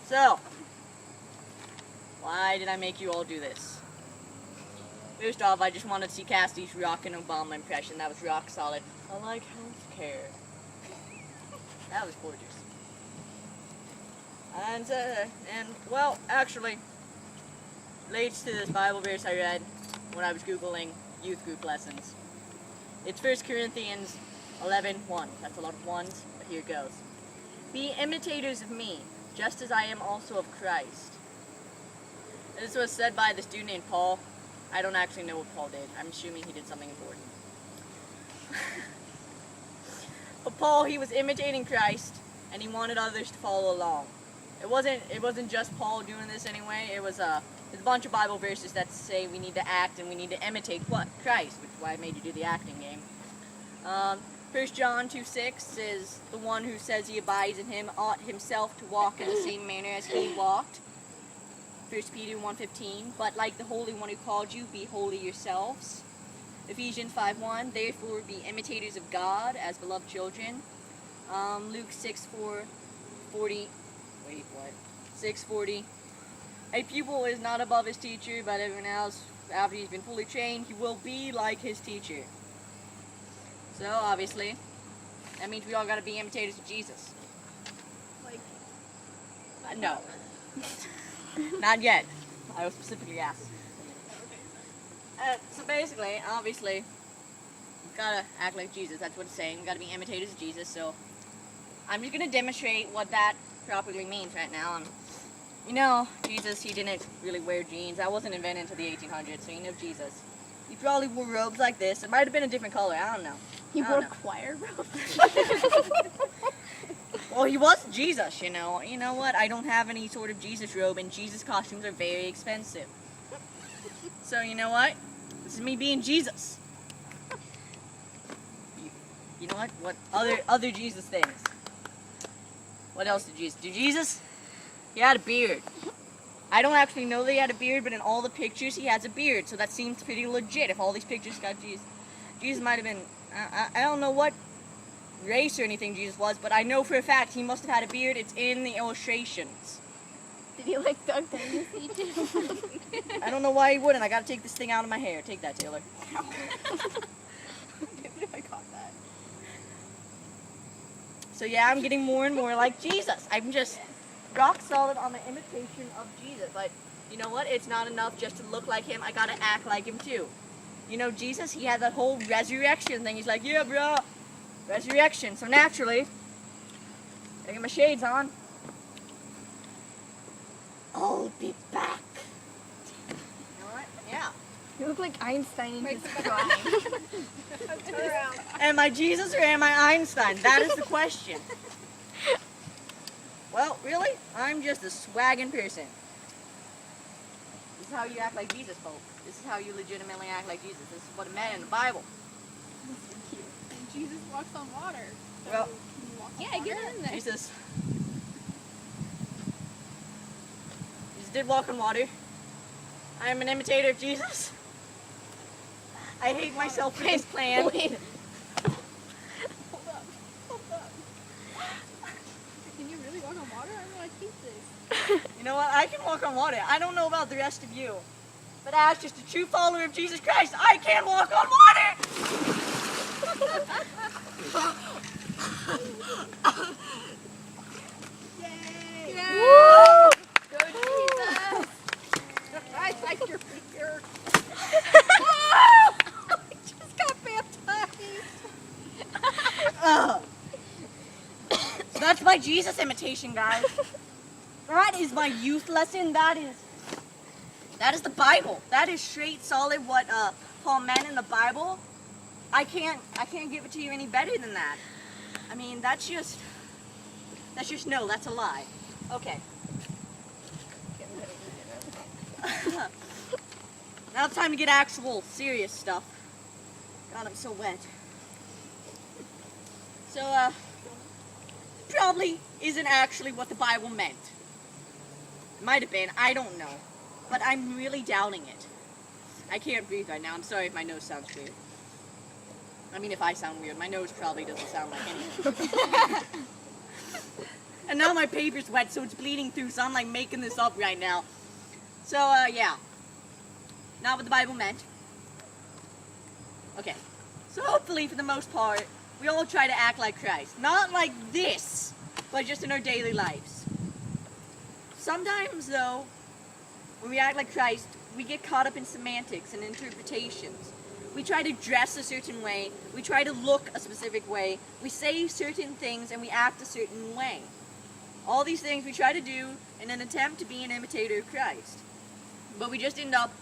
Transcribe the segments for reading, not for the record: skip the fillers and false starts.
So, why did I make you all do this? First off, I just wanted to see Cassidy's rockin' Obama impression. That was rock solid. I like healthcare. That was gorgeous. And well, actually, relates to this Bible verse I read when I was Googling youth group lessons. It's 1 Corinthians 11:1. That's a lot of ones, but here it goes. Be imitators of me, just as I am also of Christ. This was said by this dude named Paul. I don't actually know what Paul did. I'm assuming he did something important. But Paul, he was imitating Christ, and he wanted others to follow along. It wasn't just Paul doing this anyway. There's a bunch of Bible verses that say we need to act and we need to imitate Christ, which is why I made you do the acting game. 1 John 2:6 is the one who says he abides in him ought himself to walk in the same manner as he walked. 1 Peter 1:15, but like the Holy One who called you, be holy yourselves. Ephesians 5:1, therefore be imitators of God as beloved children. Luke 6:40, a pupil is not above his teacher, but everyone else, after he's been fully trained, he will be like his teacher. So, obviously, that means we all gotta be imitators of Jesus. Like, No. Not yet. I was specifically asked. So basically, obviously, you've gotta act like Jesus. That's what it's saying. We've gotta be imitators of Jesus, so I'm just gonna demonstrate what that properly means right now. And you know, Jesus, he didn't really wear jeans. That wasn't invented until the 1800s, so you know Jesus. He probably wore robes like this. It might have been a different color. I don't know. he wore choir robes. Well, he was Jesus, you know. You know what? I don't have any sort of Jesus robe, and Jesus costumes are very expensive. So, you know what? This is me being Jesus. You know what? What other Jesus things? What else did Jesus do? Jesus, he had a beard. I don't actually know that he had a beard, but in all the pictures he has a beard, so that seems pretty legit if all these pictures got Jesus. Jesus might have been, I don't know what race or anything Jesus was, but I know for a fact he must have had a beard. It's in the illustrations. Did he like Doug Dynasty too? I don't know why he wouldn't. I gotta take this thing out of my hair. Take that, Taylor. Maybe I caught that. So yeah, I'm getting more and more like Jesus. I'm just rock solid on the imitation of Jesus. But you know what? It's not enough just to look like him. I gotta act like him too. You know, Jesus, he had that whole resurrection thing. He's like, yeah, bro, resurrection. So naturally, I get my shades on. I'll be back. You know what? Yeah. You look like Einstein in his Turn prime. around. Am I Jesus or am I Einstein? That is the question. Well, really? I'm just a swaggin' person. This is how you act like Jesus, folks. This is how you legitimately act like Jesus. This is what it meant in the Bible. And Jesus walks on water. So Well, can you walk on Yeah, get water? in there. Jesus did walk on water. I am an imitator of Jesus. I hate myself for this plan. Wait. Hold up. Hold up. Can you really walk on water? I really hate this. You know what? I can walk on water. I don't know about the rest of you. But as just a true follower of Jesus Christ, I can walk on water! Yay! Woo! Go Jesus! I like your finger. I just got baptized. So that's my Jesus imitation, guys. That is my youth lesson. That is the Bible. That is straight solid what Paul meant in the Bible. I can't give it to you any better than that. I mean, that's just no, that's a lie. Okay. Now it's time to get actual serious stuff. God, I'm so wet. So, probably isn't actually what the Bible meant. It might have been, I don't know. But I'm really doubting it. I can't breathe right now. I'm sorry if my nose sounds weird. I mean, if I sound weird, my nose probably doesn't sound like anything. And And now my paper's wet, so it's bleeding through, so I'm like making this up right now. So, yeah. Not what the Bible meant. Okay. So hopefully, for the most part, we all try to act like Christ. Not like this, but just in our daily lives. Sometimes, though, when we act like Christ, we get caught up in semantics and interpretations. We try to dress a certain way. We try to look a specific way. We say certain things and we act a certain way. All these things we try to do in an attempt to be an imitator of Christ. But we just end up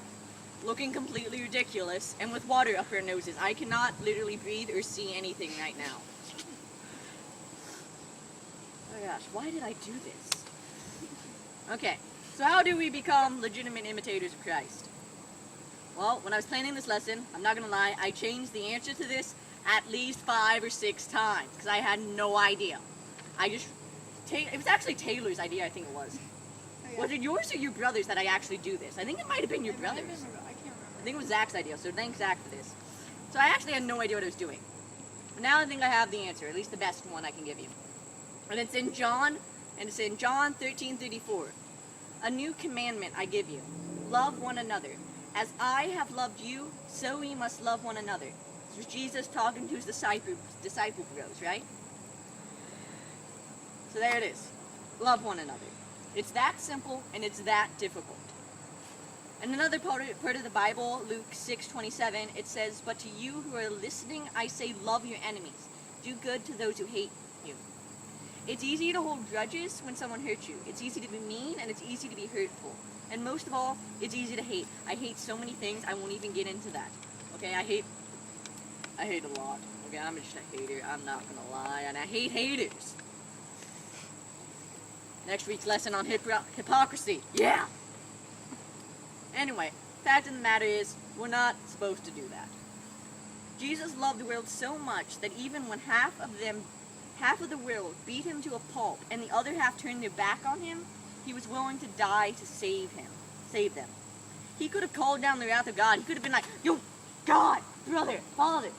looking completely ridiculous and with water up our noses. I cannot literally breathe or see anything right now. Oh gosh, why did I do this? Okay, so how do we become legitimate imitators of Christ? Well, when I was planning this lesson, I'm not going to lie, I changed the answer to this at least 5 or 6 times because I had no idea. It was actually Taylor's idea, I think it was. Oh, yeah. Was it yours or your brother's that I actually do this? I think it might have been your It might have brother's. been, I can't remember. I think it was Zach's idea, so thanks Zach for this. So I actually had no idea what I was doing. But now I think I have the answer, at least the best one I can give you. And it's in John 13:34. A new commandment I give you, love one another. As I have loved you, so we must love one another. This was Jesus talking to his disciple bros, right? So there it is. Love one another. It's that simple and it's that difficult. And another part of the Bible, Luke 6:27, it says, "But to you who are listening, I say love your enemies. Do good to those who hate you." It's easy to hold grudges when someone hurts you. It's easy to be mean and it's easy to be hurtful. And most of all, it's easy to hate. I hate so many things, I won't even get into that. Okay, I hate a lot. Okay, I'm just a hater, I'm not gonna lie, and I hate haters. Next week's lesson on hypocrisy. Yeah! Anyway, fact of the matter is, we're not supposed to do that. Jesus loved the world so much that even when half of the world beat him to a pulp and the other half turned their back on him, he was willing to die to save them. He could have called down the wrath of God. He could have been like, "Yo, God, brother, father,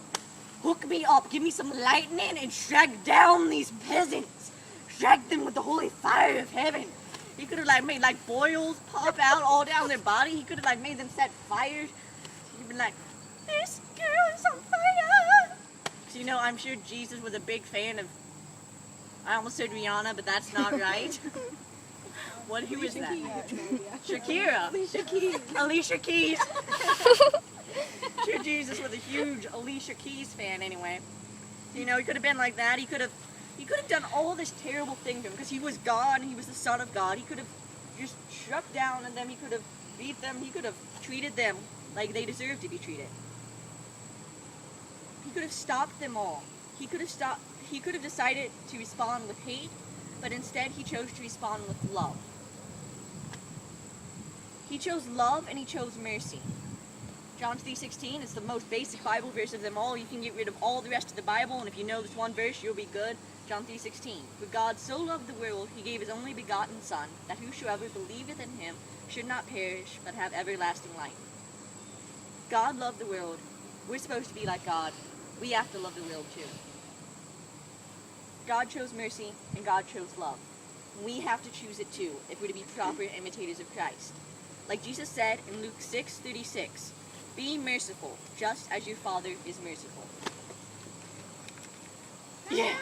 hook me up, give me some lightning and strike down these peasants. Strike them with the holy fire of heaven." He could have made boils pop out all down their body. He could have made them set fires. He'd been like, "This girl is on fire." So, I'm sure Jesus was a big fan of, I almost said Rihanna, but that's not right. Who is that? Shakira. Alicia Keys. Sure, Jesus was a huge Alicia Keys fan anyway. He could have been like that. He could have done all this terrible thing to him because he was God and he was the Son of God. He could have just struck down on them. He could have beat them. He could have treated them like they deserved to be treated. He could have stopped them all. He could have decided to respond with hate, but instead he chose to respond with love. He chose love and he chose mercy. John 3:16 is the most basic Bible verse of them all. You can get rid of all the rest of the Bible, and if you know this one verse, you'll be good. John 3:16. For God so loved the world, he gave his only begotten Son, that whosoever believeth in him should not perish, but have everlasting life. God loved the world. We're supposed to be like God. We have to love the world too. God chose mercy, and God chose love. We have to choose it too, if we're to be proper imitators of Christ. Like Jesus said in Luke 6:36, "Be merciful, just as your Father is merciful." Yeah.